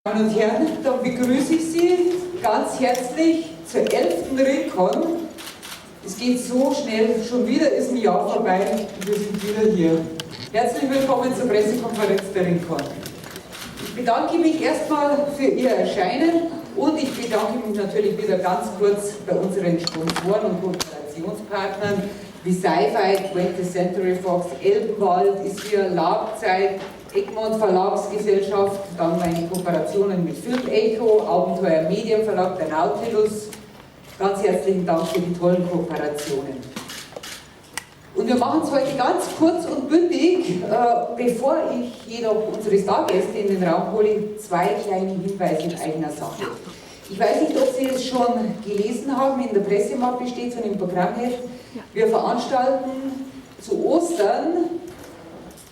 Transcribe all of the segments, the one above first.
Meine Damen und Herren, dann begrüße ich Sie ganz herzlich zur 11. RingCon. Es geht so schnell, schon wieder ist ein Jahr vorbei und wir sind wieder hier. Herzlich willkommen zur Pressekonferenz der RingCon. Ich bedanke mich erstmal für Ihr Erscheinen und ich bedanke mich natürlich wieder ganz kurz bei unseren Sponsoren und Kooperationspartnern wie Sci-Fi, 20th Century Fox, Elbenwald ist hier, Labzeit, Egmont Verlagsgesellschaft, dann meine Kooperationen mit Film Echo, Abenteuer Medienverlag, der Nautilus. Ganz herzlichen Dank für die tollen Kooperationen. Und wir machen es heute ganz kurz und bündig. Bevor ich jedoch unsere Stargäste in den Raum hole, zwei kleine Hinweise in eigener Sache. Ich weiß nicht, ob Sie es schon gelesen haben, in der Pressemappe steht es und im Programmheft. Wir veranstalten zu Ostern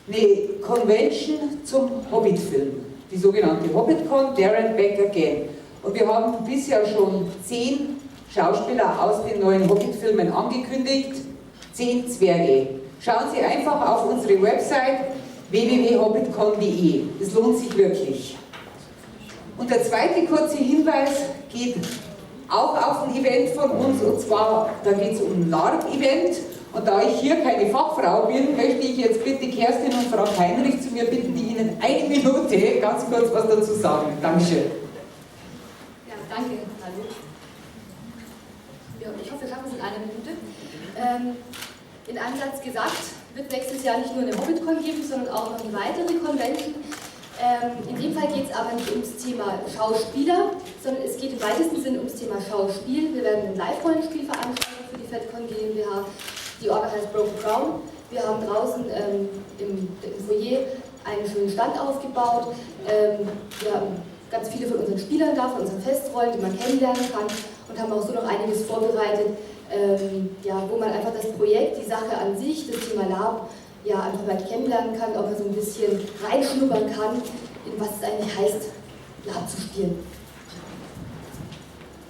eine Convention zum Hobbit-Film, die sogenannte HobbitCon, There and Back Again. Und wir haben bisher schon 10 Schauspieler aus den neuen Hobbit-Filmen angekündigt, 10 Zwerge. Schauen Sie einfach auf unsere Website www.hobbitcon.de, das lohnt sich wirklich. Und der zweite kurze Hinweis geht auch auf ein Event von uns, und zwar, da geht es um ein LARP-Event. Und da ich hier keine Fachfrau bin, möchte ich jetzt bitte Kerstin und Frank Heinrich zu mir bitten, die Ihnen eine Minute ganz kurz was dazu sagen. Dankeschön. Ja, danke. Hallo. Ja, ich hoffe, wir schaffen es in einer Minute. In einem Satz gesagt, wird nächstes Jahr nicht nur eine HobbitCon geben, sondern auch noch eine weitere Convention. In dem Fall geht es aber nicht ums Thema Schauspieler, sondern es geht im weitesten Sinne ums Thema Schauspiel. Wir werden ein Live-Rollenspiel veranstalten für die FedCon GmbH. Die Orga heißt Broken Crown. Wir haben draußen im Foyer einen schönen Stand aufgebaut. Wir haben ganz viele von unseren Spielern da, von unseren Festrollen, die man kennenlernen kann, und haben auch so noch einiges vorbereitet, wo man einfach das Projekt, die Sache an sich, das Thema Lab, einfach mal kennenlernen kann, auch mal so ein bisschen reinschnuppern kann, in was es eigentlich heißt, Lab zu spielen.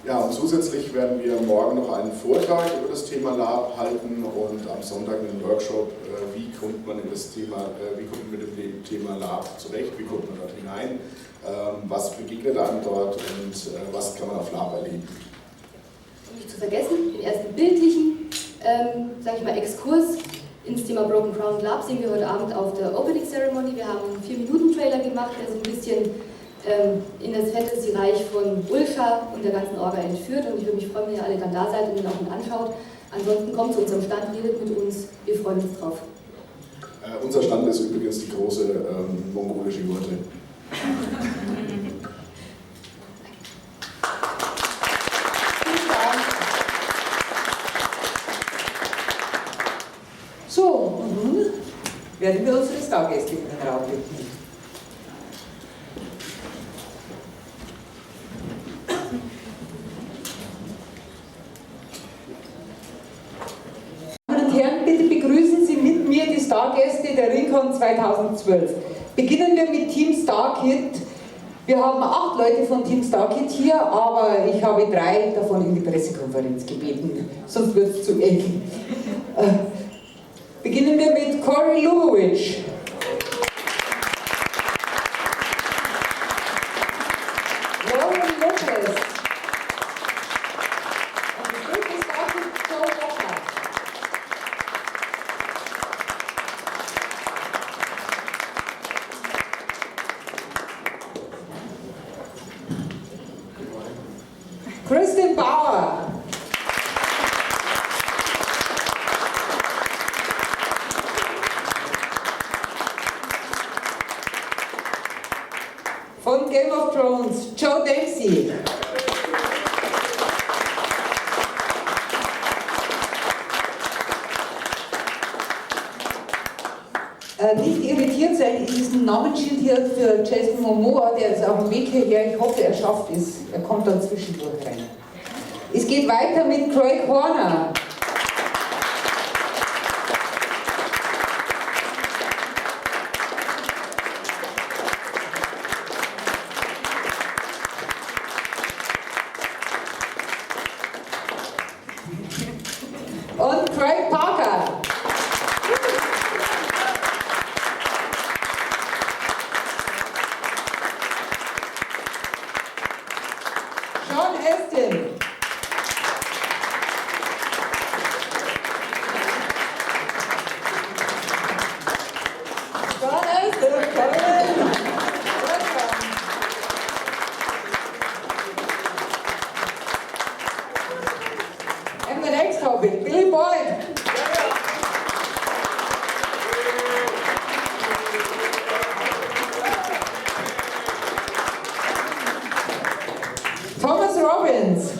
Ja, und zusätzlich werden wir morgen noch einen Vortrag über das Thema Lab halten und am Sonntag einen Workshop, wie kommt man mit dem Thema Lab zurecht, wie kommt man dort hinein, was begegnet einem dort und was kann man auf Lab erleben. Und nicht zu vergessen, den ersten bildlichen, Exkurs ins Thema Broken Crown Lab sehen wir heute Abend auf der Opening Ceremony. Wir haben einen 4-Minuten-Trailer gemacht, der so ein bisschen in das Fantasy-Reich von Ulscha und der ganzen Orga entführt, und ich würde mich freuen, wenn ihr alle dann da seid und ihn auch mit anschaut. Ansonsten kommt zu unserem Stand, redet mit uns, wir freuen uns drauf. Unser Stand ist übrigens die große mongolische Jurte. So, und nun werden wir unsere Stargäste in den Raum bitten. Stargäste der RingCon 2012. Beginnen wir mit Team Starkid. Wir haben 8 Leute von Team Starkid hier, aber ich habe 3 davon in die Pressekonferenz gebeten, sonst wird es zu eng. Beginnen wir mit Corey Lubowitsch. Lauren Lopez. Kristen Bauer. Von Game of Thrones, Joe Dempsey. Nicht irritiert sein, in diesem Namensschild hier für Jason Momoa, der ist auf dem Weg hierher, ich hoffe, er schafft es. Er kommt dann zwischendurch rein. Es geht weiter mit Craig Horner. Und Craig Parker. elften. John Elften, come in. Welcome. And the next topic, Billy Boyd. Thomas Robbins.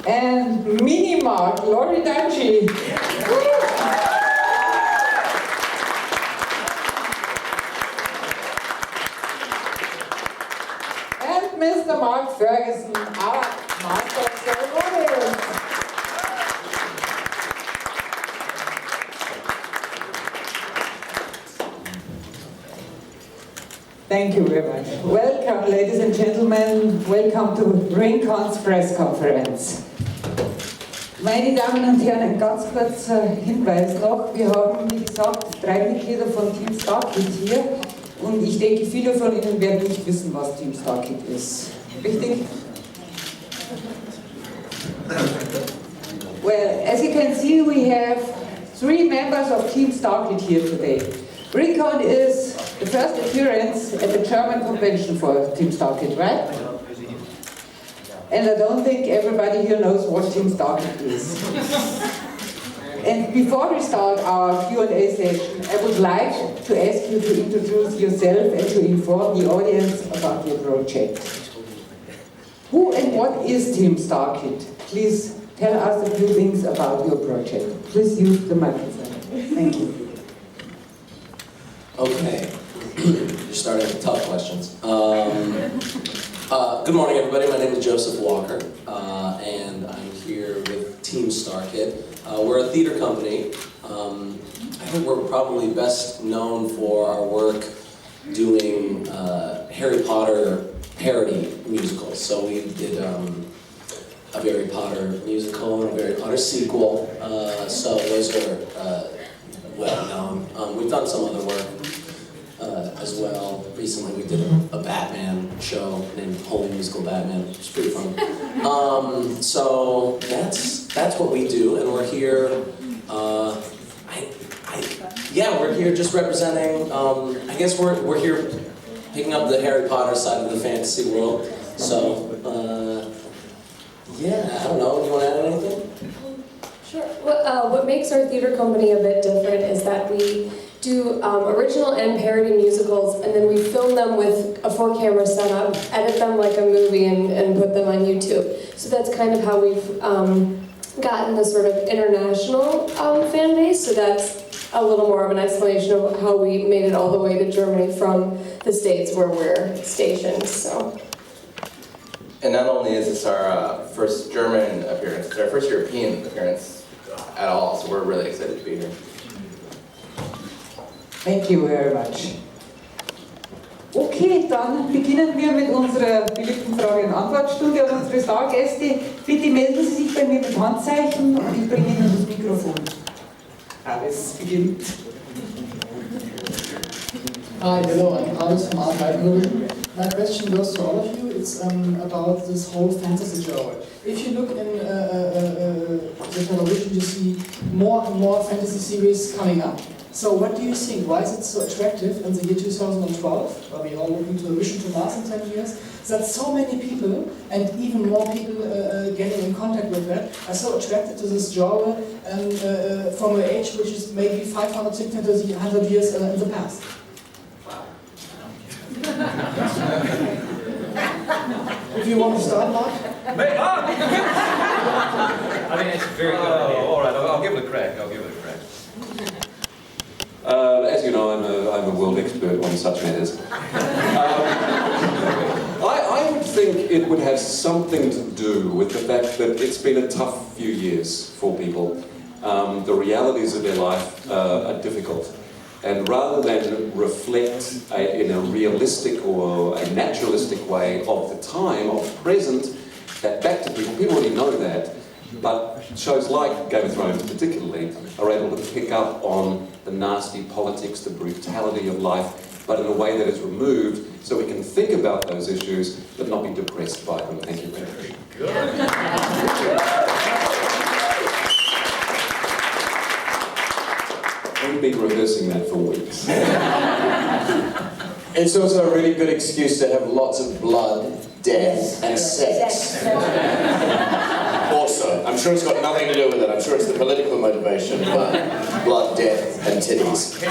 And Mini Mark, Lori Danchi. And Mr. Mark Ferguson, our Master of Ceremonials. Thank you very much. Welcome, ladies and gentlemen. Welcome to RingCon's Pressekonferenz. Meine Damen und Herren, ein ganz kurzer Hinweis noch. Wir haben, wie gesagt, 3 Mitglieder von Team Starkit hier. Und ich denke, viele von Ihnen werden nicht wissen, was Team Starkit ist. Richtig? Well, as you can see, we have 3 members of Team Starkit here today. RinCon is the first appearance at the German convention for Team Starkit, right? And I don't think everybody here knows what Team Starkit is. And before we start our Q&A session, I would like to ask you to introduce yourself and to inform the audience about your project. Who and what is Team Starkit? Please tell us a few things about your project. Please use the microphone. Thank you. Okay, you're starting with tough questions. Good morning, everybody. My name is Joseph Walker, and I'm here with Team Starkit. We're a theater company. I think we're probably best known for our work doing Harry Potter parody musicals. So we did a Harry Potter musical and a Harry Potter sequel. So those are well known. We've done some other work as well. Recently we did a Batman show named Holy Musical Batman, which is pretty fun. So that's what we do, and we're here. We're here just representing. I guess we're here picking up the Harry Potter side of the fantasy world. So I don't know. Do you want to add anything? Sure. What makes our theater company a bit different is that we do original and parody musicals, and then we film them with a 4-camera setup, edit them like a movie, and put them on YouTube. So that's kind of how we've gotten the sort of international fan base. So that's a little more of an explanation of how we made it all the way to Germany from the States where we're stationed. So. And not only is this our first German appearance, it's our first European appearance at all, so we're really excited to be here. Thank you very much. Okay, dann beginnen wir mit unserer beliebten Frage- und Antwortstunde. Und unsere Stargäste, bitte melden Sie sich bei mir mit Handzeichen und ich bringe Ihnen das Mikrofon. Alles beginnt. Hi, hello, I'm Alice from Archive Movie. My question goes to all of you. It's about this whole fantasy genre. If you look in the television, you see more and more fantasy series coming up. So what do you think? Why is it so attractive in the year 2012, where we are looking to a mission to Mars in 10 years, that so many people, and even more people getting in contact with that, are so attracted to this genre from an age which is maybe 500, 600, 100 years in the past? If you want to start, Mark? I mean, it's very good. All right, I'll give it a crack. As you know, I'm a world expert on such matters. I would think it would have something to do with the fact that it's been a tough few years for people. The realities of their life are difficult. And rather than reflect in a realistic or a naturalistic way of the time, of the present, that back to people already know that, But shows like Game of Thrones particularly are able to pick up on the nasty politics, the brutality of life, but in a way that is removed so we can think about those issues but not be depressed by them. Thank you very much. We've been rehearsing that for weeks. It's also a really good excuse to have lots of blood, death, and sex. Also, I'm sure it's got nothing to do with it. I'm sure it's the political motivation, but blood, death, and titties.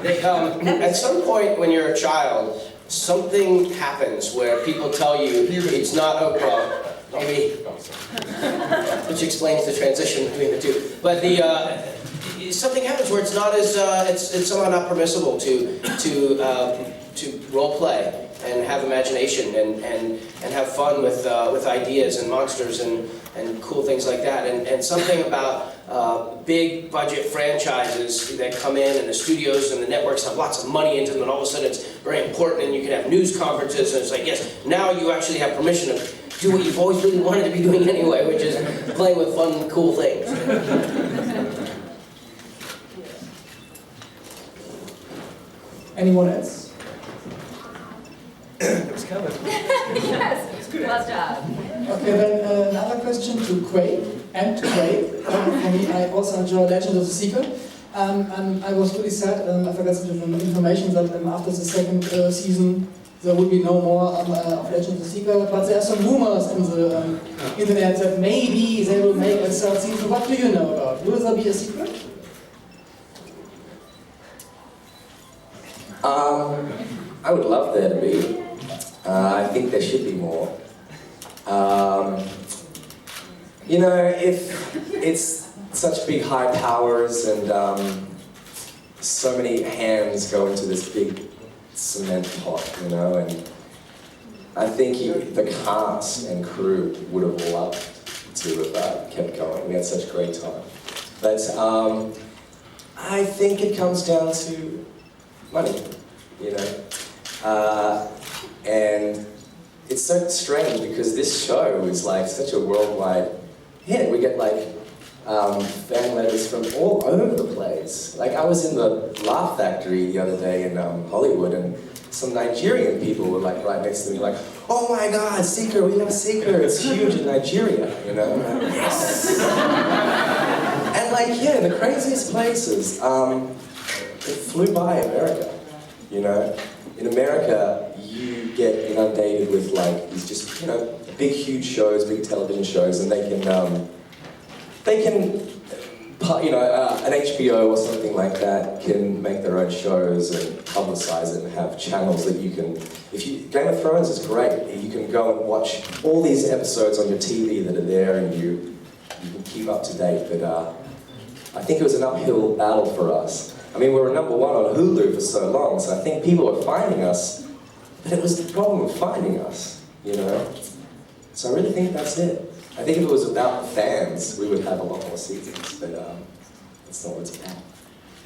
At some point when you're a child, something happens where people tell you it's not Oprah, maybe, which explains the transition between the two. But something happens where it's not as it's somehow not permissible to role play and have imagination and have fun with ideas and monsters and cool things like that. And something about big budget franchises that come in and the studios and the networks have lots of money into them, and all of a sudden it's very important, and you can have news conferences, and it's like, yes, now you actually have permission to do what you've always really wanted to be doing anyway, which is playing with fun, cool things. Anyone else? It was coming. Yes, well done. Okay, then another question to Craig and to Craig. For me, I also enjoy Legend of the Seeker. And I was really sad, I forgot some different information that after the second season there will be no more of Legend of the Seeker, but there are some rumors in the internet that maybe they will make a third season. What do you know about? Will there be a sequel? I would love there to be. I think there should be more. You know, if it's such big high powers and so many hands go into this big cement pot, you know, and I think the cast and crew would have loved to have kept going. We had such a great time. But I think it comes down to money, you know. And it's so strange because this show is like such a worldwide hit. We get like fan letters from all over the place. Like I was in the Laugh Factory the other day in Hollywood, and some Nigerian people were like right next to me, like, "Oh my God, Seeker! We love Seeker! It's huge in Nigeria," you know. Yes. And like, yeah, the craziest places. It flew by America, you know. In America, you get inundated with like these just, you know, big, huge shows, big television shows, and they can, you know, an HBO or something like that can make their own shows and publicize it and have channels that you can, Game of Thrones is great. You can go and watch all these episodes on your TV that are there, and you can keep up to date. But I think it was an uphill battle for us. I mean, we were #1 on Hulu for so long, so I think people were finding us, but it was the problem of finding us, you know? So I really think that's it. I think if it was about the fans, we would have a lot more seasons, but that's not what it's about.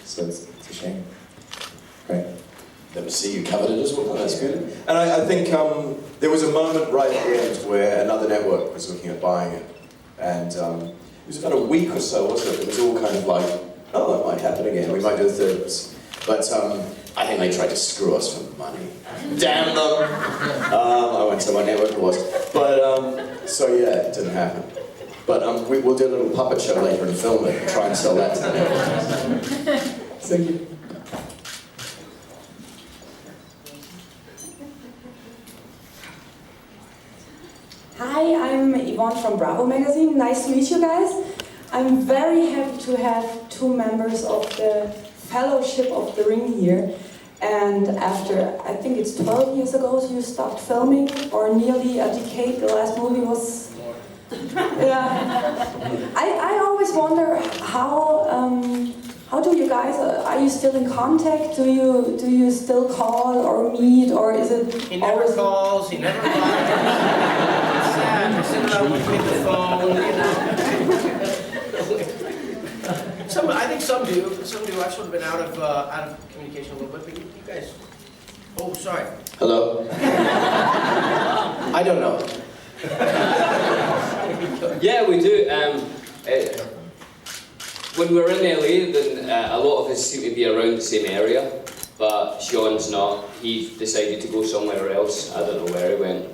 So it's a shame. Great. Let me see, you covered it as well, that's good. And I think there was a moment right at the end where another network was looking at buying it, and it was about a week or so, wasn't it? It was all kind of like, oh, that might happen again, we might do a third. But I think they tried to screw us for money. Damn them! I won't tell what network it was. But, so yeah, it didn't happen. But we'll do a little puppet show later and film it and try and sell that to the network. Thank you. Hi, I'm Yvonne from Bravo magazine. Nice to meet you guys. I'm very happy to have two members of the Fellowship of the Ring here. And after, I think it's 12 years ago, you stopped filming, or nearly a decade. The last movie was... Yeah. I always wonder how do you guys, are you still in contact? Do you still call or meet, or is it He never calls, he never calls. It's sad, we're sitting around looking at the phone, you know. I think some do. I've sort of been out of communication a little bit, but you guys... Oh, sorry. Hello? I don't know. Yeah, we do. When we're in LA, then a lot of us seem to be around the same area, but Sean's not. He decided to go somewhere else. I don't know where he went.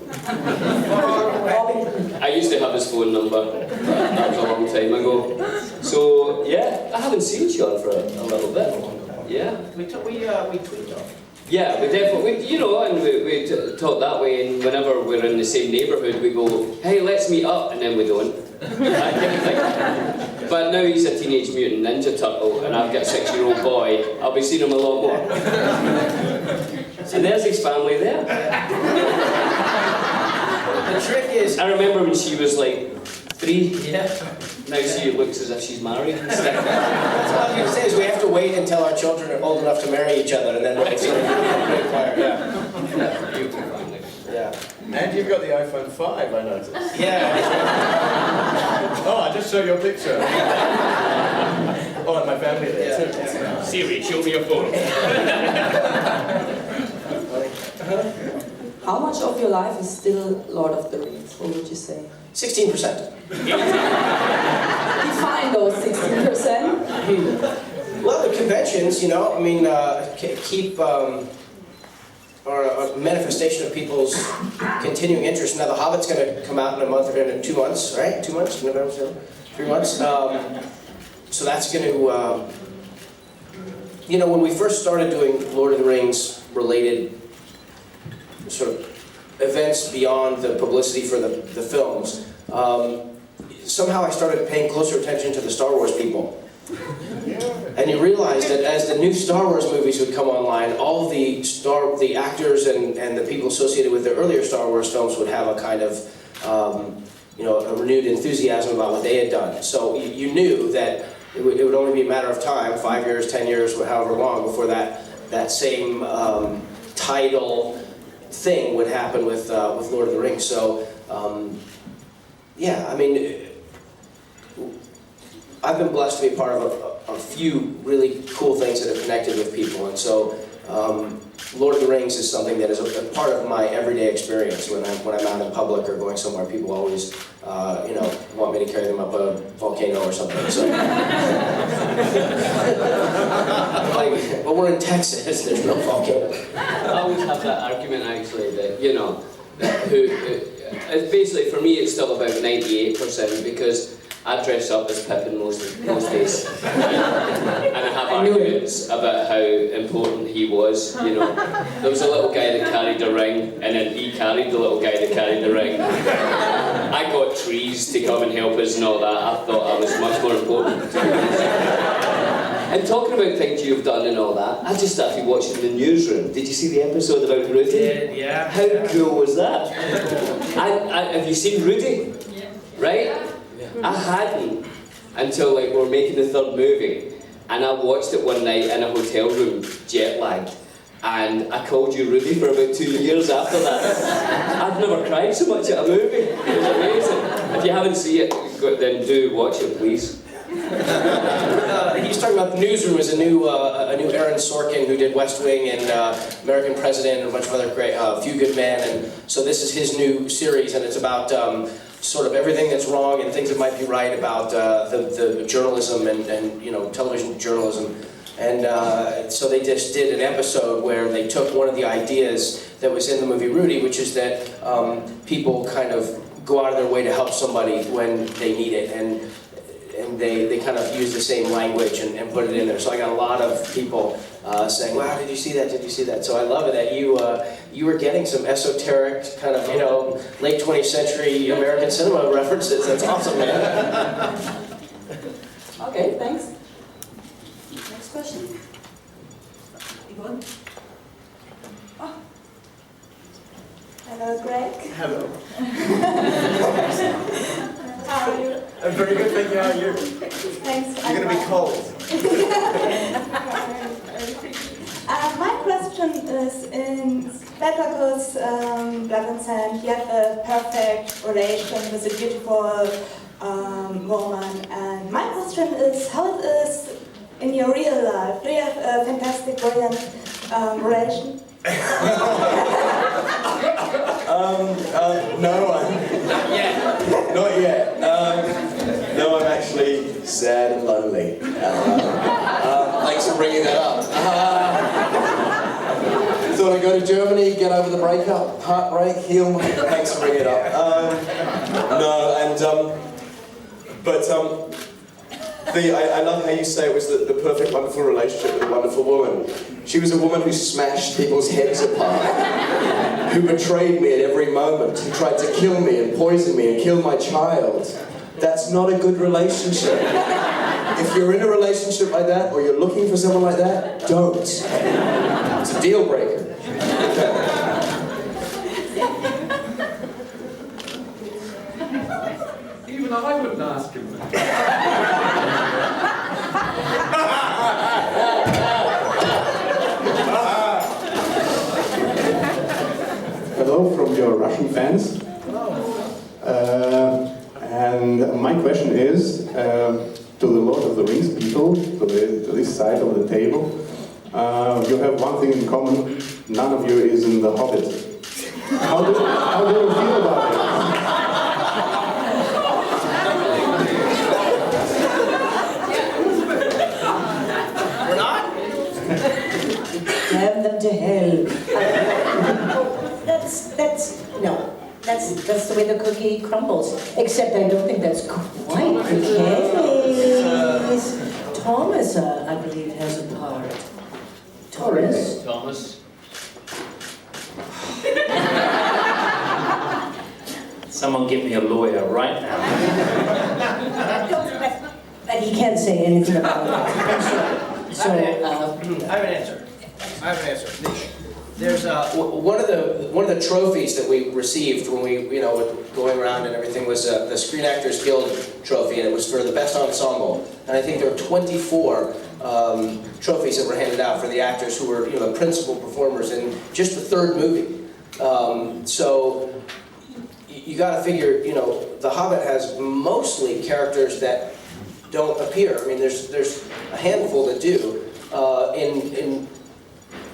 I used to have his phone number, but that was a long time ago. So yeah, I haven't seen Sean for a little bit. Yeah. We tweet off. Yeah, we definitely, and we talk that way, and whenever we're in the same neighbourhood, we go, hey, let's meet up, and then we don't. That kind of thing. But now he's a Teenage Mutant Ninja Turtle, and I've got a 6-year-old boy, I'll be seeing him a lot more. And there's his family there. The trick is... I remember when she was like 3. Yeah. Now she looks as if she's married and stuff. That's what I was going to say, is we have to wait until our children are old enough to marry each other, and then we'll sort of acquire. Yeah. And you've got the iPhone 5, I noticed. Yeah. Oh, I just showed you a picture. Oh, and my family there too. Siri, show me your phone. How much of your life is still Lord of the Rings? What would you say? 16%. Define those 16%. Well, the conventions, keep or a manifestation of people's continuing interest. Now, The Hobbit's going to come out in a month or in 2 months, right? 2 months? November, 3 months? So that's going to, when we first started doing Lord of the Rings related sort of events beyond the publicity for the films, somehow I started paying closer attention to the Star Wars people. And you realize that as the new Star Wars movies would come online, all the actors and the people associated with the earlier Star Wars films would have a kind of, a renewed enthusiasm about what they had done. So you knew that it would only be a matter of time, 5 years, 10 years, however long, before that same tidal thing would happen with Lord of the Rings. So, I've been blessed to be a part of a few really cool things that have connected with people, and so Lord of the Rings is something that is a part of my everyday experience when I'm out in public or going somewhere. People always, want me to carry them up a volcano or something. So, but we're in Texas. There's no volcano. I always have that argument actually that basically for me it's still about 98% because I dress up as Pippin most days, and I have arguments about how important he was. There was a little guy that carried a ring, and then he carried the little guy that carried the ring. I got trees to come and help us and all that. I thought I was much more important. And talking about things you've done and all that, I just started watching The Newsroom. Did you see the episode about Rudy? Yeah. How cool was that? Have you seen Rudy? Yeah. Right? I hadn't until we were making the 3rd movie, and I watched it one night in a hotel room, jet lagged, and I called you Rudy for about 2 years after that. I've never cried so much at a movie. It was amazing. If you haven't seen it, then do watch it, please. He's talking about The Newsroom as a new Aaron Sorkin who did West Wing and American President and a bunch of other great, Few Good Men, and so this is his new series, and it's about sort of everything that's wrong and things that might be right about the journalism and television journalism. And so they just did an episode where they took one of the ideas that was in the movie Rudy, which is that people kind of go out of their way to help somebody when they need it, and they kind of use the same language and put it in there. So I got a lot of people saying, wow, did you see that, did you see that? So I love it that you were getting some esoteric kind of, late 20th century American cinema references. That's awesome, man. Okay, thanks. Next question. Yvonne? Oh. Hello, Greg. Hello. How are you? I'm very good, thank you. How are you? Thanks. You're going to be cold. My question is, in Spectacles, Blood and Sand, you have a perfect relation with a beautiful woman. And my question is, how it is in your real life? Do you have a fantastic, brilliant relation? No, not yet. Not yet. sad and lonely. Thanks for bringing that up. Thought I'd go to Germany, get over the breakup, heartbreak, heal. Thanks for bringing it up. I love how you say it was the perfect, wonderful relationship with a wonderful woman. She was a woman who smashed people's heads apart, who betrayed me at every moment, who tried to kill me and poison me and kill my child. That's not a good relationship. If you're in a relationship like that, or you're looking for someone like that, don't. It's a deal breaker. Even I wouldn't ask him that. Hello from your Russian fans. And my question is to the Lord of the Rings people, to this side of the table. You have one thing in common: none of you is in The Hobbit. How do you feel about it? We're not? Damn them to hell. That's the way the cookie crumbles. Except I don't think that's quite the case. Thomas, I believe, has a part. Thomas? Thomas. Someone give me a lawyer right now. But he can't say anything about that. So, I have an answer. There's one of the trophies that we received when we, were going around and everything was the Screen Actors Guild trophy, and it was for the best ensemble. And I think there were 24 trophies that were handed out for the actors who were, the principal performers in just the third movie. So you got to figure, The Hobbit has mostly characters that don't appear. I mean, there's a handful that do in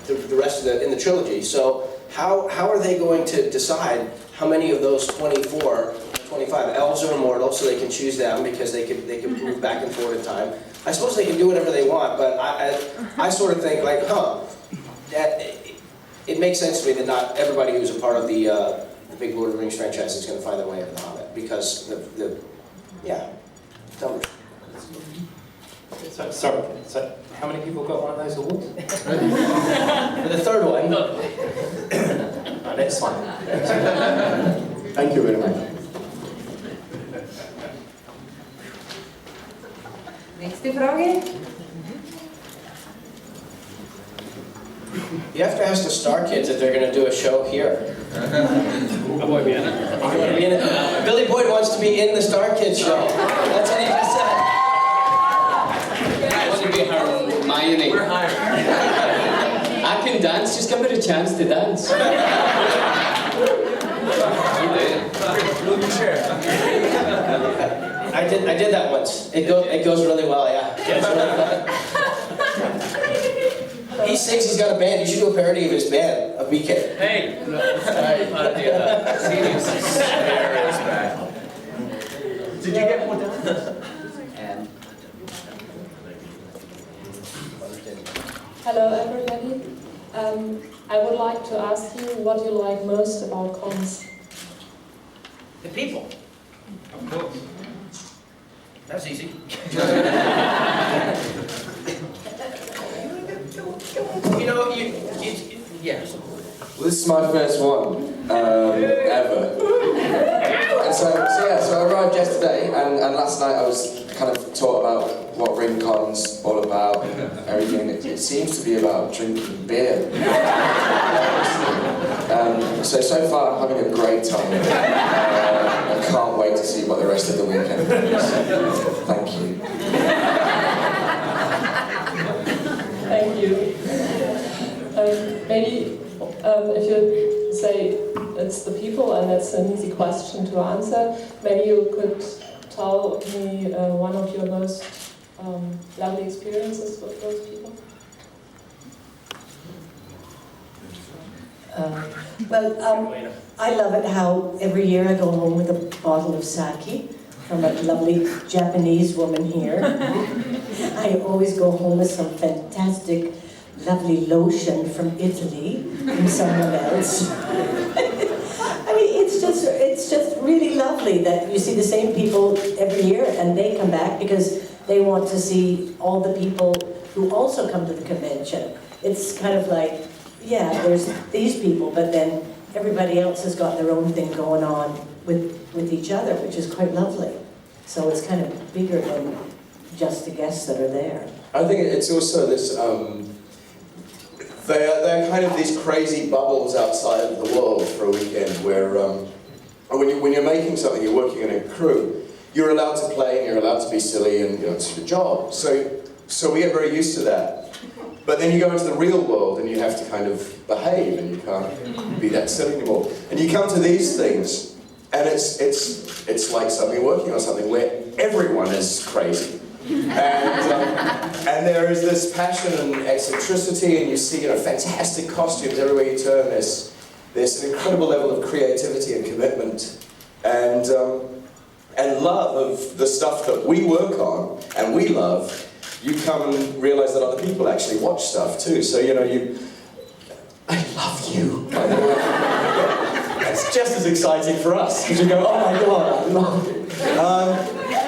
the rest of in the trilogy. So how are they going to decide how many of those 24, 25 elves are immortal, so they can choose them because they can move back and forth in time? I suppose they can do whatever they want, but I sort of think like, it makes sense to me that not everybody who's a part of the big Lord of the Rings franchise is going to find their way into The Hobbit because numbers. So how many people got one of those awards? For the third one. No, next one. Thank you very much. Nächste Frage. You have to ask the Star Kids if they're going to do a show here. I want to be in it. You want to be in it? Billy Boyd wants to be in the Star Kids show. That's what he just said. I want to be Hermione. We're hiring. I can dance, just give me a chance to dance. Move your chair. I did that once. It goes really well, yeah. He sings, he's got a band. You should do a parody of his band, of BK. Hey! Did you get more done? Hello everybody. I would like to ask you what you like most about cons. The people. Of course. That's easy. Yeah. Well, this is my first one ever. And so I arrived yesterday, and last night I was kind of taught about what RingCon's all about and everything. It seems to be about drinking beer. So far I'm having a great time. I can't wait to see what the rest of the weekend brings. Thank you. Thank you. Maybe if you say it's the people, and that's an easy question to answer, maybe you could tell me one of your most lovely experiences with those people. I love it how every year I go home with a bottle of sake from a lovely Japanese woman here. I always go home with some fantastic, lovely lotion from Italy, from someone else. I mean, it's just really lovely that you see the same people every year and they come back because they want to see all the people who also come to the convention. It's kind of like, yeah, there's these people, but then everybody else has got their own thing going on with each other, which is quite lovely. So it's kind of bigger than just the guests that are there. I think it's also this, they're kind of these crazy bubbles outside of the world for a weekend where when you're making something, you're working in a crew, you're allowed to play and you're allowed to be silly and it's your job. So we get very used to that. But then you go into the real world and you have to kind of behave and you can't be that silly anymore. And you come to these things and it's like suddenly working on something where everyone is crazy. And there is this passion and eccentricity and you see fantastic costumes everywhere you turn. There's an incredible level of creativity and commitment and love of the stuff that we work on and we love. You come and realize that other people actually watch stuff too. So, I love you, by the way. It's just as exciting for us, because you go, oh my God, I love you.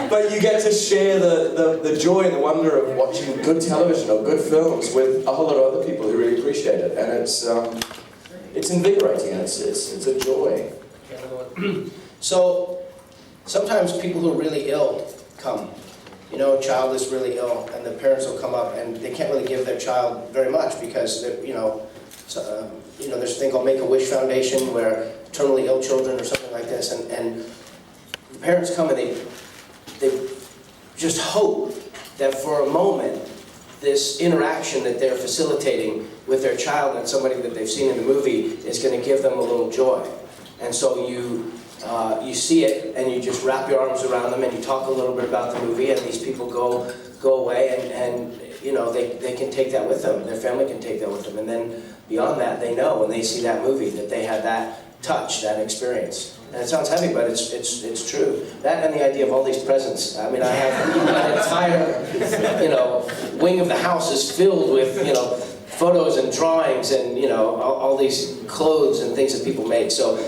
But you get to share the joy and the wonder of watching good television or good films with a whole lot of other people who really appreciate it. And it's invigorating, and it's a joy. So, sometimes people who are really ill come. A child is really ill, and the parents will come up, and they can't really give their child very much because, there's a thing called Make-A-Wish Foundation where terminally ill children or something like this, and the parents come and they just hope that for a moment this interaction that they're facilitating with their child and somebody that they've seen in the movie is going to give them a little joy. And so you see it and you just wrap your arms around them and you talk a little bit about the movie, and these people go away and they can take that with them, their family can take that with them, and then beyond that they know when they see that movie that they had that touch, that experience. And it sounds heavy, but it's true. That and the idea of all these presents. I mean, I have an entire wing of the house is filled with photos and drawings and all these clothes and things that people make. So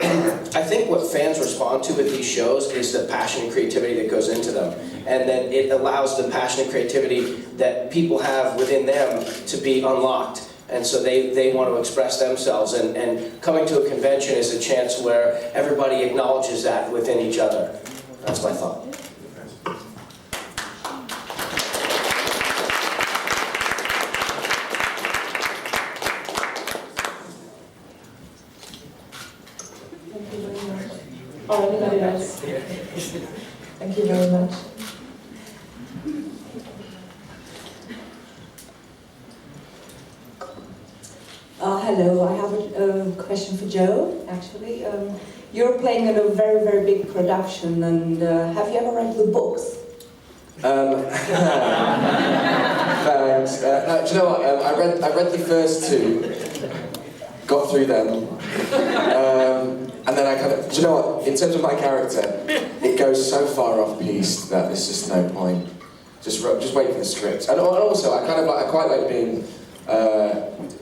I think what fans respond to with these shows is the passion and creativity that goes into them. And then it allows the passion and creativity that people have within them to be unlocked. And so they want to express themselves. And coming to a convention is a chance where everybody acknowledges that within each other. That's my thought. Or anybody else? Thank you very much. Hello, I have a question for Joe, actually. You're playing in a very, very big production, and have you ever read the books? Thanks. No, do you know what? I read the first two, got through them, and then I kind of, do you know what? In terms of my character, it goes so far off piste that there's just no point. Just wait for the script. And also, I quite like being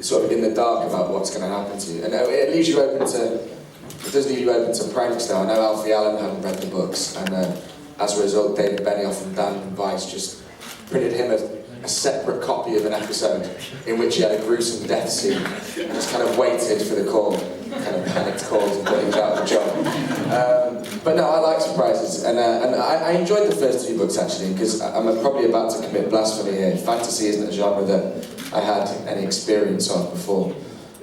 sort of in the dark about what's going to happen to you. And it leaves you open to, it does leave you open to pranks now. I know Alfie Allen hadn't read the books, and as a result, David Benioff and Dan Weiss just printed him a separate copy of an episode in which he had a gruesome death scene and just kind of waited for the call, kind of panicked calls and thought he was out of the job. But no, I like surprises, and I enjoyed the first two books actually, because I'm probably about to commit blasphemy here. Fantasy isn't a genre that I had any experience of before.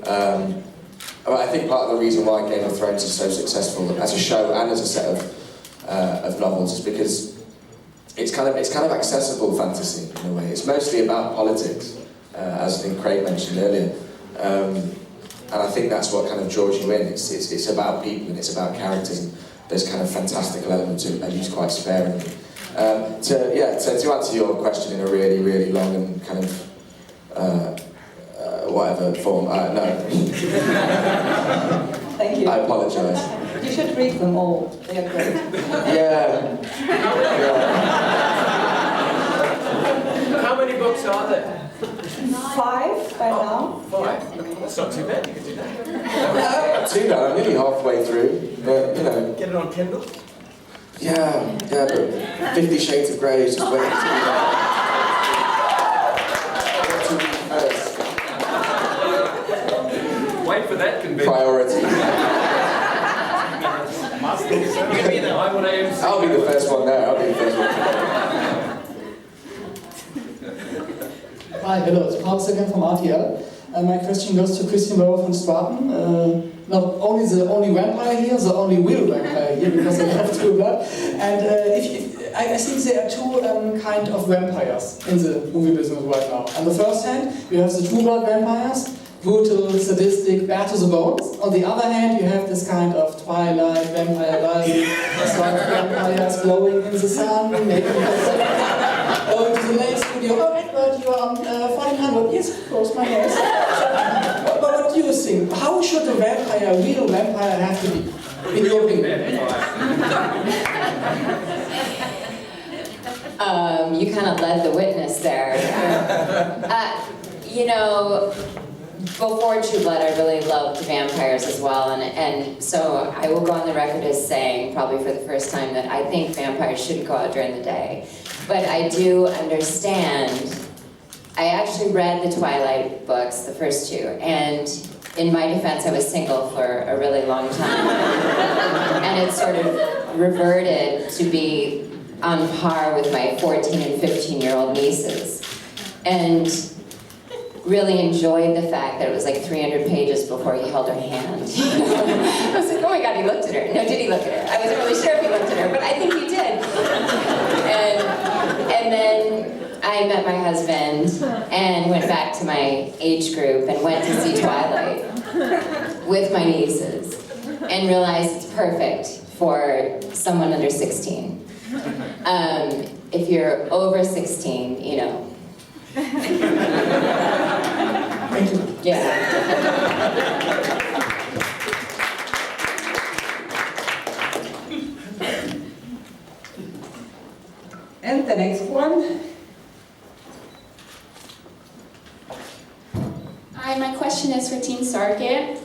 I think part of the reason why Game of Thrones is so successful as a show and as a set of novels is because it's kind of accessible fantasy in a way. It's mostly about politics, as I think Craig mentioned earlier, and I think that's what kind of draws you in. It's about people and it's about characters, and there's kind of fantastical elements I use quite sparingly. To answer your question in a really, really long and kind of whatever form, no. Thank you. I apologise. You should read them all. They are great. Yeah. How many books are there? 5 by now. 5? That's not too bad, you can do that. Not too bad, I'm nearly halfway through, but you know. Get it on Kindle? Yeah, but 50 Shades of Grey is just waiting to be done. Wait for that convention. Priority. I'll be the first one there, I'll be the first one. Hi, hello, it's Paul again from RTL. My question goes to Christian Bauer from Straten. Not only the only vampire here, the only real vampire here, because I have True Blood. And I think there are two kind of vampires in the movie business right now. On the first hand, you have the True Blood vampires, brutal, sadistic, bare to the bones. On the other hand, you have this kind of Twilight, vampire-like, sort of vampires glowing in the sun, maybe going to the lake studio. Oh, Edward, you are on 1400. Yes, close my nose. But what do you think? How should a vampire, a real vampire, have to be, in your opinion? You kind of led the witness there. You know, before True Blood, I really loved vampires as well, and so I will go on the record as saying, probably for the first time, that I think vampires shouldn't go out during the day. But I do understand. I actually read the Twilight books, the first 2, and in my defense, I was single for a really long time. And it sort of reverted to be on par with my 14 and 15-year-old nieces. And really enjoyed the fact that it was like 300 pages before he held her hand. I was like, oh my God, he looked at her. No, did he look at her? I wasn't really sure if he looked at her, but I think he did. And then I met my husband and went back to my age group and went to see Twilight with my nieces and realized it's perfect for someone under 16. If you're over 16, you know. Thank you. Yeah. And the next one. Hi, my question is for Team Starkit.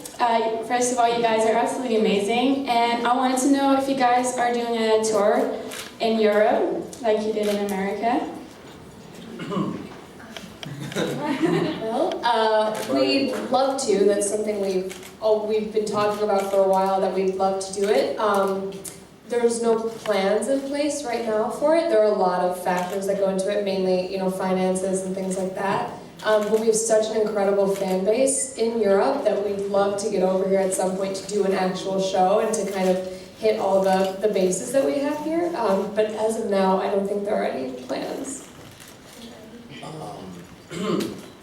First of all, you guys are absolutely amazing, and I wanted to know if you guys are doing a tour in Europe, like you did in America. Well, we'd love to. That's something we've been talking about for a while, that we'd love to do it. There's no plans in place right now for it. There are a lot of factors that go into it, mainly, you know, finances and things like that. But we have such an incredible fan base in Europe that we'd love to get over here at some point to do an actual show and to kind of hit all the bases that we have here. But as of now, I don't think there are any plans.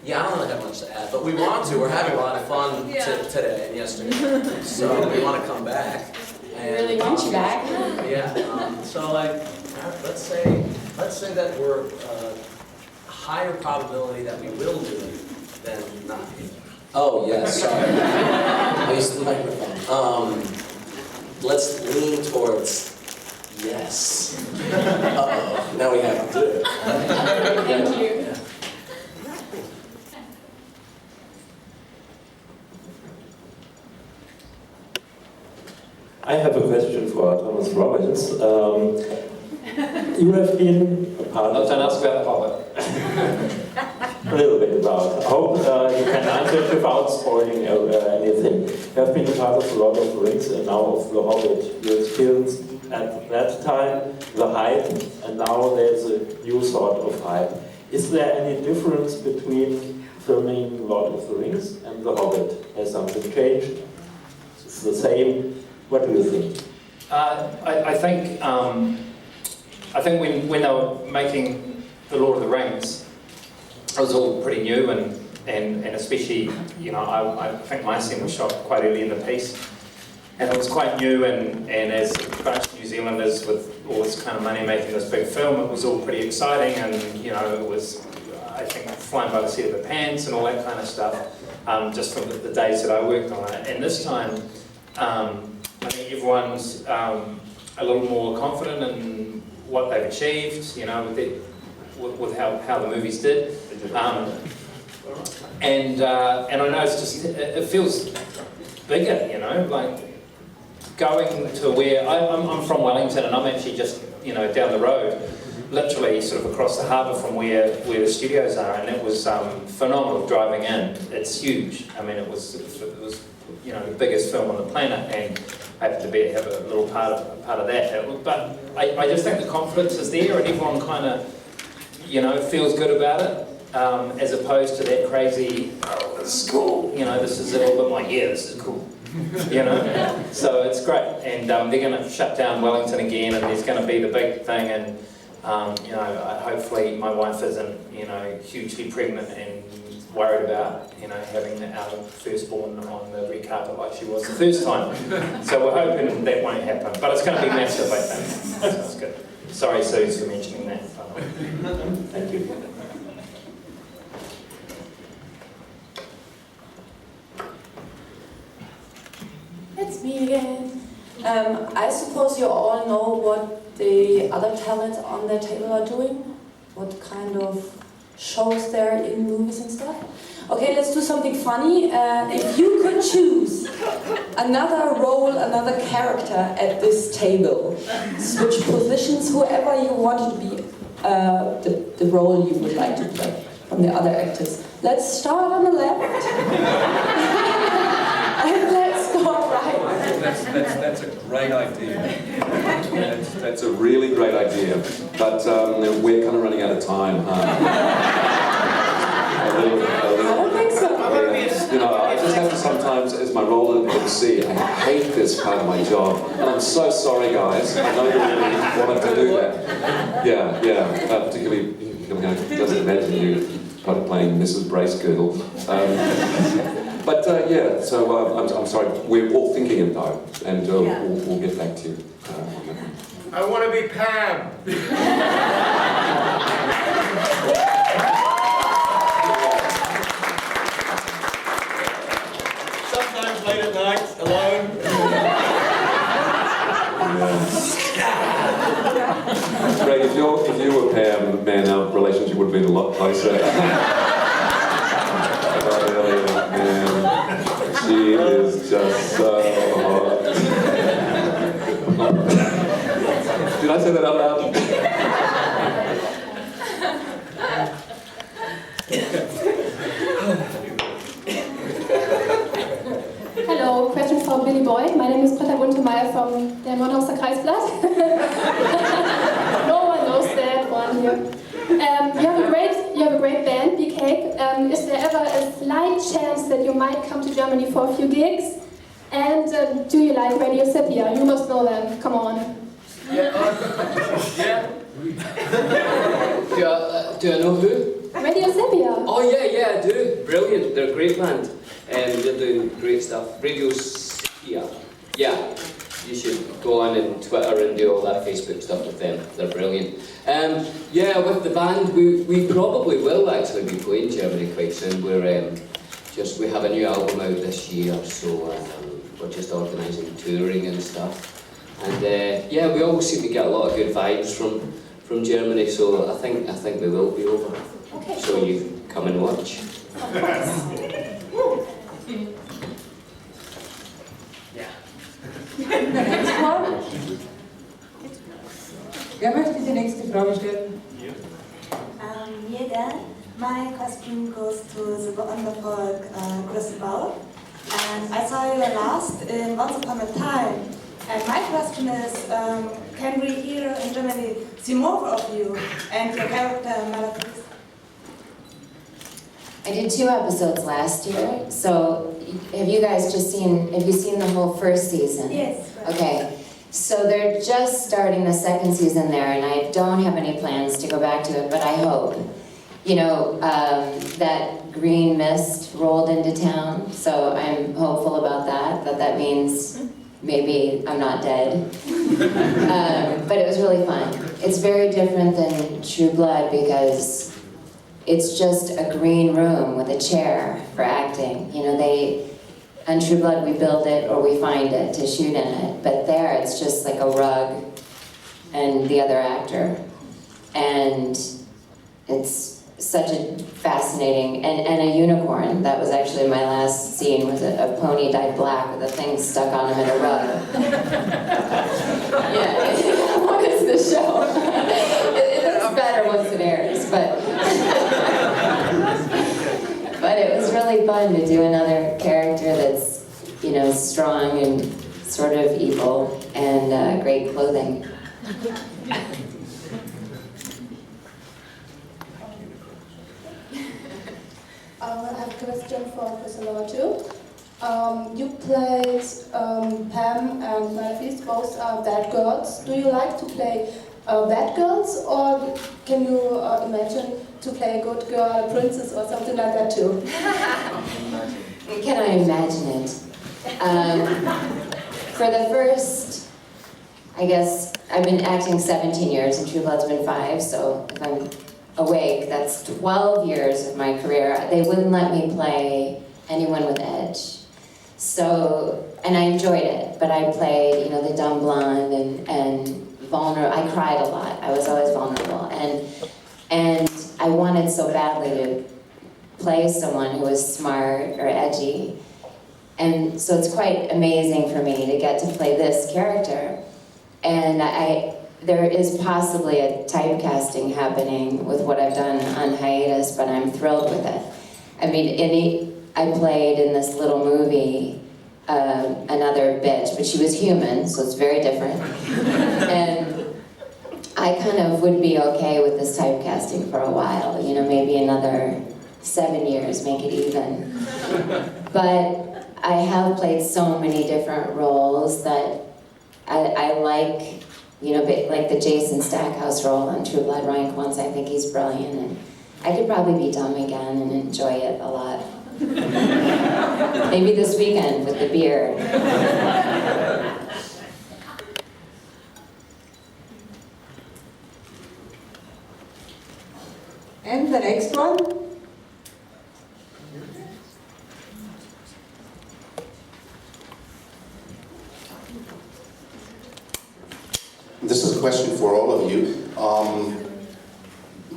Yeah, I don't really have much to add, but we want to. We're having a lot of fun today and yesterday, so we want to come back. And, really want you back. Yeah. So like, let's say that we're a higher probability that we will do it than not. Oh yes. Sorry. I used the microphone. Let's lean towards yes. Uh-oh. Now we have to do it. Thank you. I have a question for Thomas Robbins. You have been a part of... Don't ask about the Hobbit. A little bit about. I hope you can answer it without spoiling anything. You have been a part of the Lord of the Rings and now of the Hobbit. You experienced at that time the hype, and now there's a new sort of hype. Is there any difference between filming Lord of the Rings and the Hobbit? Has something changed? It's the same. What do you think? I think when they were making The Lord of the Rings, it was all pretty new, and especially, you know, I think my scene was shot quite early in the piece, and it was quite new, and as a bunch of New Zealanders with all this kind of money making this big film, it was all pretty exciting, and you know, it was, I think, flying by the seat of the pants and all that kind of stuff, just from the days that I worked on it. And this time, I think everyone's a little more confident in what they've achieved, you know, with how the movies did. And I know it's just, it feels bigger, you know, like going to where, I'm from Wellington and I'm actually just, you know, down the road, literally sort of across the harbour from where the studios are, and it was phenomenal driving in. It's huge. I mean, it was you know, the biggest film on the planet, and I happened to have a little part of that. But I just think the confidence is there, and everyone kind of, you know, feels good about it, as opposed to that crazy, oh, this is cool. You know, this is a little bit like, yeah, this is cool. You know, so it's great, and they're going to shut down Wellington again, and there's going to be the big thing, and you know, hopefully my wife isn't, you know, hugely pregnant and worried about, you know, having our firstborn on the red carpet like she was the first time. So we're hoping that won't happen, but it's going to be massive, I think. So it's good. Sorry, Suze, for mentioning that. Thank you. It's me again. I suppose you all know what the other talents on the table are doing? What kind of shows they're in, movies and stuff? Okay, let's do something funny. If you could choose another role, another character at this table, switch positions, whoever you want to be the role you would like to play from the other actors. Let's start on the left. And let's start right. That's a great idea. That's a really great idea. But we're kind of running out of time. I don't think so. You know, I just have to sometimes, as my role in MC, I hate this part of my job. And I'm so sorry, guys. I know you really wanted to do that. Yeah. Particularly, doesn't imagine you probably playing Mrs. Bracegirdle. But yeah, so I'm sorry, we're all thinking it though, and we'll get back to you on that. I want to be Pam. Sometimes late at night, alone. Greg, if you were Pam, man, our relationship would have been a lot closer. She is just so hot. Did I say that out loud? Hello, question for Billy Boy. My name is Britta Guntemeyer from der Murnauser Kreisblatt. No one knows that one here. You have a great band, Big Cake. Is there ever a slight chance that you might come to Germany for a few gigs? And do you like Radio Sepia? You must know them. Come on. Yeah. Do I know who? Radio Sepia. Oh yeah, I do. Brilliant. They're a great band. They're doing great stuff. Radio Sepia. Yeah. You should go on and Twitter and do all that Facebook stuff with them. They're brilliant. Yeah, with the band, we probably will actually be playing Germany quite soon. We have a new album out this year, so we're just organising touring and stuff. And yeah, we always seem to get a lot of good vibes from Germany, so I think we will be over. Okay. So you come and watch. Wer möchte die nächste Frage stellen? Jeder. My question goes to the wonderful Chris Bauer. And I saw you last in Once Upon a Time. And my question is, can we here in Germany see more of you and your character, Malatis? I did 2 episodes last year, so have you seen the whole first season? Yes. Okay, so they're just starting the second season there, and I don't have any plans to go back to it, but I hope. You know, that green mist rolled into town, so I'm hopeful about that means maybe I'm not dead. But it was really fun. It's very different than True Blood because it's just a green room with a chair for acting. You know, On True Blood, we build it or we find it to shoot in it, but there it's just like a rug and the other actor. And it's such a fascinating, and a unicorn. That was actually my last scene, was a pony dyed black with a thing stuck on him in a rug. Yeah, what is the show? It looks better once it airs, but it was really fun to do another character that's, you know, strong and sort of evil and great clothing. I have a question for Priscilla too. You played Pam and Melfis, both are bad girls. Do you like to play bad girls, or can you imagine to play a good girl, a princess or something like that too? Can I imagine it? For the first, I guess, I've been acting 17 years and True Blood's been 5, so if I'm awake, that's 12 years of my career. They wouldn't let me play anyone with edge. So, and I enjoyed it, but I played, you know, the dumb blonde and vulnerable. I cried a lot. I was always vulnerable. And I wanted so badly to play someone who was smart or edgy. And so it's quite amazing for me to get to play this character. And there is possibly a typecasting happening with what I've done on hiatus, but I'm thrilled with it. I mean, I played in this little movie another bitch, but she was human, so it's very different. And I kind of would be okay with this typecasting for a while, you know, maybe another 7 years, make it even. But I have played so many different roles that I like, you know, like the Jason Stackhouse role on True Blood, RinCon. I think he's brilliant, and I could probably be dumb again and enjoy it a lot. Maybe this weekend with the beard. And the next one? This is a question for all of you.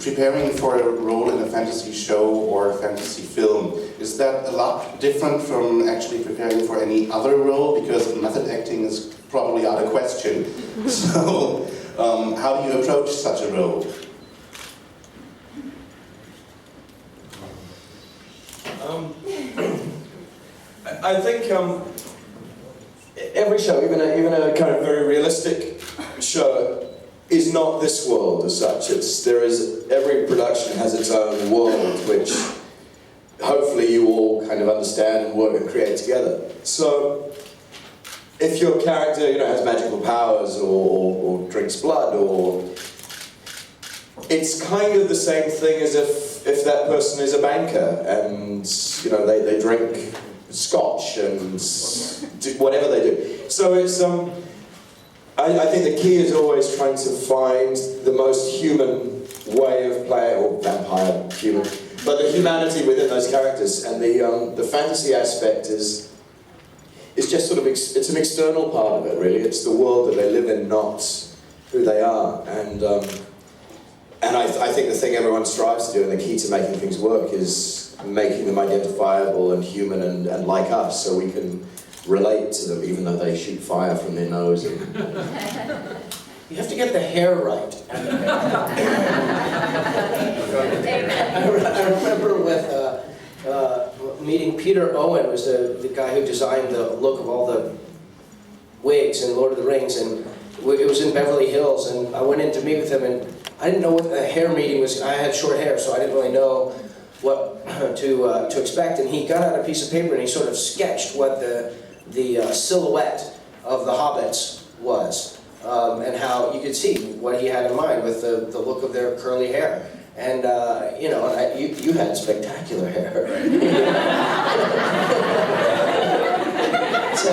Preparing for a role in a fantasy show or a fantasy film, is that a lot different from actually preparing for any other role? Because method acting is probably out of question. So, how do you approach such a role? I think every show, even a kind of very realistic show, is not this world as such. Every production has its own world, which hopefully you all kind of understand and work and create together. So, if your character, you know, has magical powers or drinks blood, or it's kind of the same thing as if that person is a banker and, you know, they drink scotch and do whatever they do. So it's I think the key is always trying to find the most human way of playing, or vampire human, but the humanity within those characters, and the fantasy aspect is just sort of, it's an external part of it, really. It's the world that they live in, not who they are. And I think the thing everyone strives to do, and the key to making things work, is making them identifiable and human and like us, so we can relate to them, even though they shoot fire from their nose. You have to get the hair right. I remember with meeting Peter Owen, was the guy who designed the look of all the wigs in Lord of the Rings, and it was in Beverly Hills, and I went in to meet with him, and I didn't know what a hair meeting was. I had short hair, so I didn't really know what to expect, and he got out a piece of paper and he sort of sketched what the silhouette of the hobbits was, and how you could see what he had in mind with the look of their curly hair. And you know, you had spectacular hair. So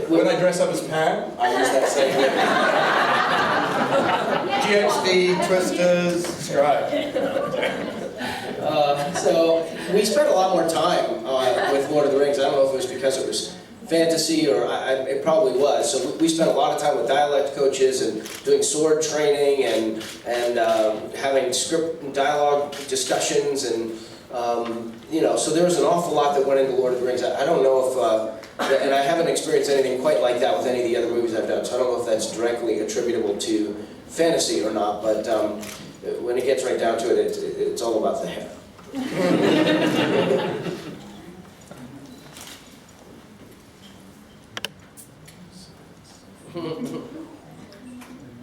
when I dress up as Pam, I use that same hair. GHD, Twisters, Scribe. So we spent a lot more time with Lord of the Rings. I don't know if it was because it was fantasy or it probably was. So we spent a lot of time with dialect coaches and doing sword training and having script and dialogue discussions and you know. So there was an awful lot that went into Lord of the Rings. I don't know if and I haven't experienced anything quite like that with any of the other movies I've done. So I don't know if that's directly attributable to fantasy or not. But when it gets right down to it, it's all about the hair.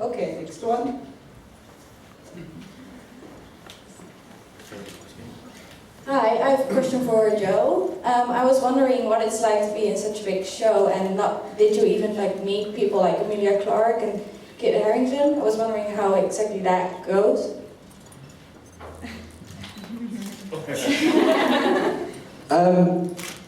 Okay, next one. Hi, I have a question for Joe. I was wondering what it's like to be in such a big show, and did you even meet people like Emilia Clarke and Kit Harington? I was wondering how exactly that goes.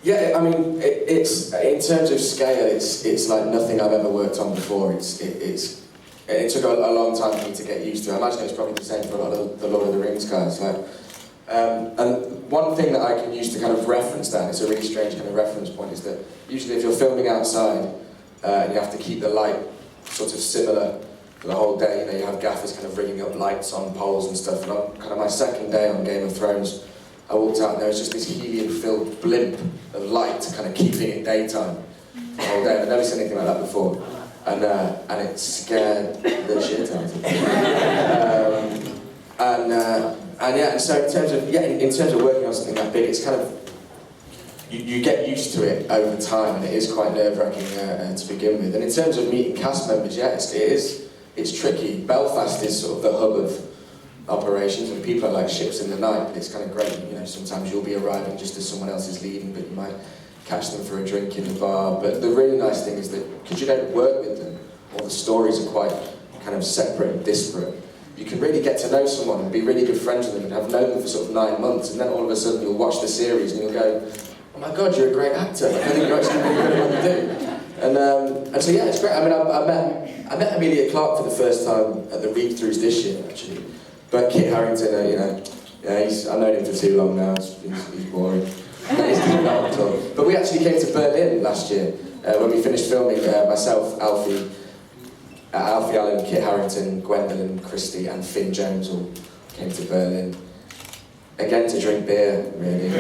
Yeah, I mean, it's in terms of scale, it's like nothing I've ever worked on before. It took a long time for me to get used to. I imagine it's probably the same for a lot of the Lord of the Rings guys. And one thing that I can use to kind of reference that, it's a really strange kind of reference point, is that usually if you're filming outside and you have to keep the light sort of similar for the whole day, you have gaffers kind of rigging up lights on poles and stuff. And on kind of my second day on Game of Thrones, I walked out and there was just this helium-filled blimp of light kind of keeping it daytime the whole day. I've never seen anything like that before. And it scared the shit out of me. And so in terms of working on something that big, it's kind of, you get used to it over time, and it is quite nerve-wracking to begin with. And in terms of meeting cast members, it's tricky. Belfast is sort of the hub of operations, and people are like ships in the night, but it's kind of great. Sometimes you'll be arriving just as someone else is leaving, but you might catch them for a drink in the bar. But the really nice thing is that because you don't work with them, all the stories are quite kind of separate and disparate. You can really get to know someone and be really good friends with them and have known them for sort of 9 months, and then all of a sudden you'll watch the series and you'll go, oh my god, you're a great actor. I think you're actually really good at what you do. And so yeah, it's great. I mean, I met Emilia Clarke for the first time at the read-throughs this year, actually. But Kit Harington, I've known him for too long now. He's boring. But we actually came to Berlin last year when we finished filming. Myself, Alfie Allen, Kit Harington, Gwendolyn Christie, and Finn Jones all came to Berlin again to drink beer. Really.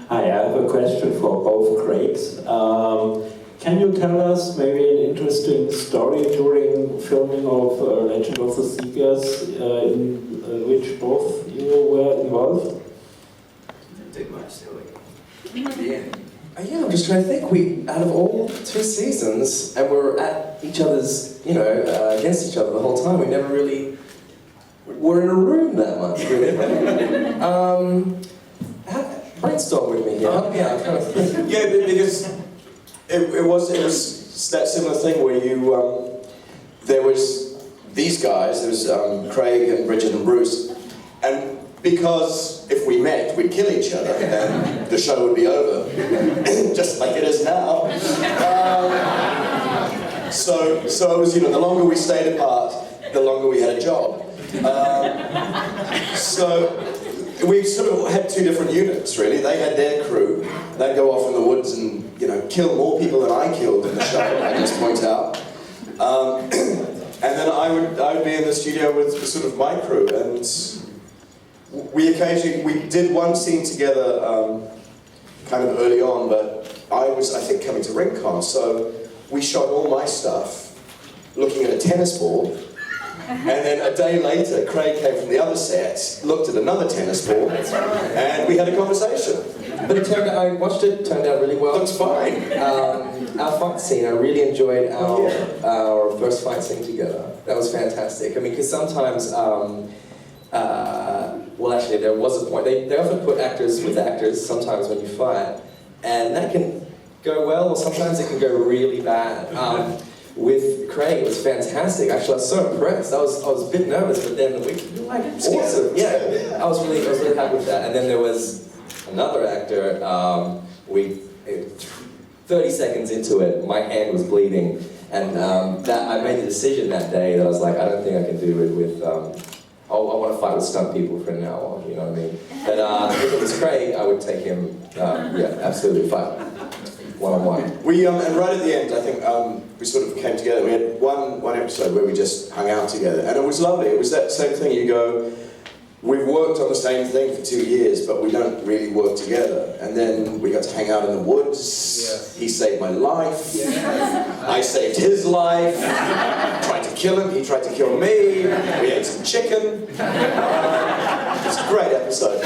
Hi, I have a question for both Craigs. Can you tell us maybe an interesting story during filming of Legend of the Seekers, in which both you were involved? Didn't do much, did we? Yeah. Yeah, I'm just trying to think. Out of all 2 seasons, and we're at each other's, against each other the whole time. We never really were in a room that much, really. Brainstorm with me here. Because it was that similar thing where there was these guys, there was Craig and Bridget and Bruce, and because if we met, we'd kill each other, and the show would be over, just like it is now. So it was, the longer we stayed apart, the longer we had a job. So we sort of had 2 different units, really. They had their crew. They'd go off in the woods and, kill more people than I killed in the show, I just point out. And then I would be in the studio with sort of my crew, and we did one scene together kind of early on, but I was, I think, coming to RingCon, so we shot all my stuff looking at a tennis ball. And then a day later, Craig came from the other set, looked at another tennis ball, and we had a conversation. But it turned out, I watched it, turned out really well. Looks fine. Our fight scene, I really enjoyed our first fight scene together. That was fantastic. I mean, because sometimes, well actually there was a point, they often put actors with actors sometimes when you fight, and that can go well, or sometimes it can go really bad. with Craig was fantastic. Actually, I was so impressed. I was a bit nervous, but then we were like, awesome. Yeah, I was really happy with that. And then there was another actor. 30 seconds into it, my hand was bleeding, and that I made the decision that day that I was like, I don't think I can do it with. I want to fight with stunt people from now on. You know what I mean? But if it was Craig, I would take him. Yeah, absolutely fight. One-on-one. We and right at the end, I think we sort of came together. We had one episode where we just hung out together, and it was lovely. It was that same thing. You go, we've worked on the same thing for 2 years, but we don't really work together. And then we got to hang out in the woods. Yeah. He saved my life. Yeah. I saved his life. Tried to kill him. He tried to kill me. We ate some chicken. It's a great episode.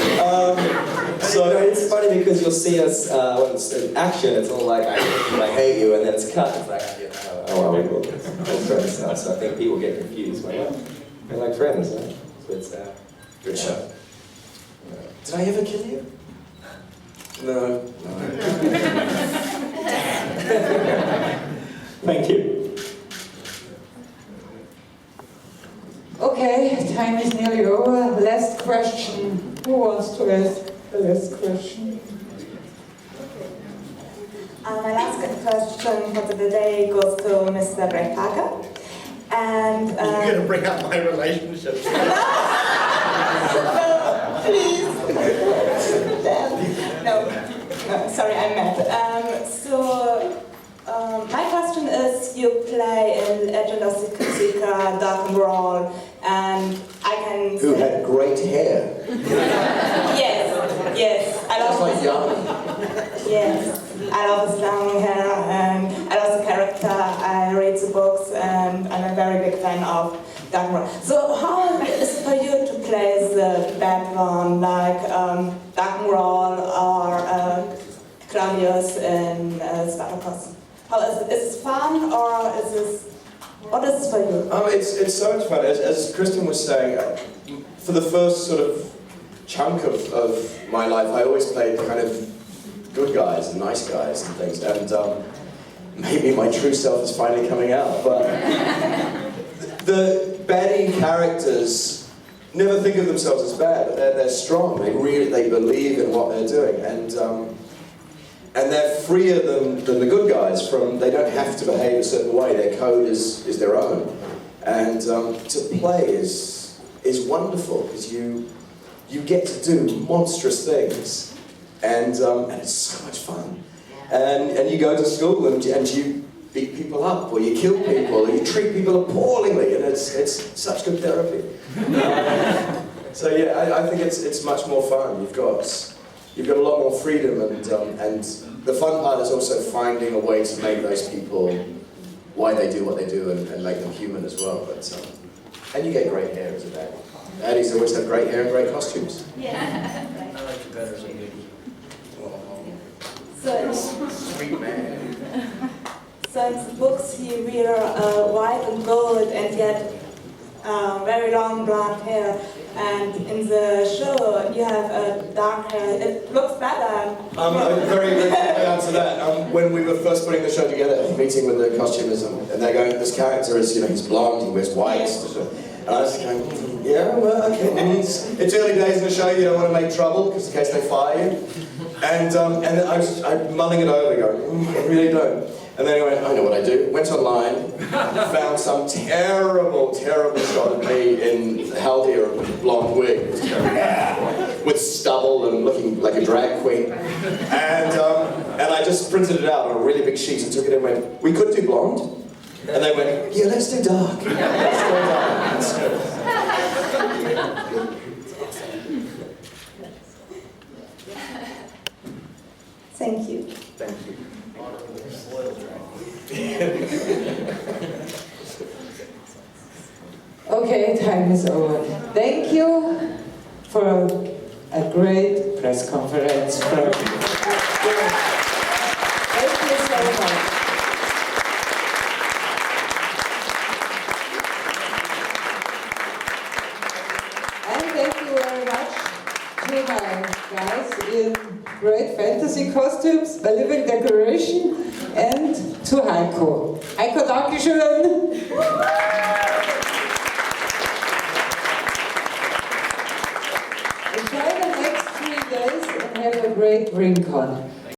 So it's funny because you'll see us when it's in action. It's all like I hate you, and then it's cut. It's like we're friends now. So I think people get confused. Like, we're like friends, right? So it's good show. Did I ever kill you? No. Thank you. Okay, time is nearly over. Last question. Who wants to ask the last question? My last question for the day goes to Mr. Brett Parker. And you're going to bring up my relationship. No, please. No, sorry, I'm mad. My question is, you play in Legend of Seeker, Dark and Roll, and I can... Who had great hair. Yes. I love like young. Yes, I love his long hair, and I love the character, I read the books, and I'm a very big fan of Dark and Roll. So how is it for you to play the bad one, like Dark and Roll or Claudius in Spartacus? How is it? Is it fun, or is this... What is this for you? It's so much fun. As Kristen was saying, for the first sort of chunk of my life, I always played kind of good guys and nice guys and things. And maybe my true self is finally coming out. But the baddie characters never think of themselves as bad, but they're strong. They believe in what they're doing. And they're freer than the good guys. They don't have to behave a certain way. Their code is their own. And to play is wonderful, because you get to do monstrous things, and it's so much fun. And you go to school and you beat people up, or you kill people, or you treat people appallingly, and it's such good therapy. So yeah, I think it's much more fun. You've got a lot more freedom, and the fun part is also finding a way to make those people why they do what they do, and make them human as well. But and you get great hair as a baddie. Baddies always have great hair and great costumes. Yeah. I like you better as a lady. Sweet man. So in the books you wear white and gold, and yet very long blonde hair. And in the show, you have dark hair. It looks better. Very quickly answer that. When we were first putting the show together, meeting with the costumers, and they're going, this character is, he's blonde, he wears white. And I was going, yeah, well, okay. It's early days in the show, you don't want to make trouble, because in case they fire you. And I'm mulling it over, going, I really don't. And then I went, I know what I do. Went online, found some terrible, terrible shot of me in Haldia, a blonde wig, with stubble and looking like a drag queen. And I just printed it out on a really big sheet and took it and went, we could do blonde. And they went, yeah, let's do dark. Let's go dark. Thank you. Thank you. Okay, time is over. Thank you for a great press conference. Thank you so much. And thank you very much to my guys in great fantasy costumes, a living decoration, and to Heiko. Heiko, danke Dankeschön. Enjoy the next 3 days and have a great RingCon.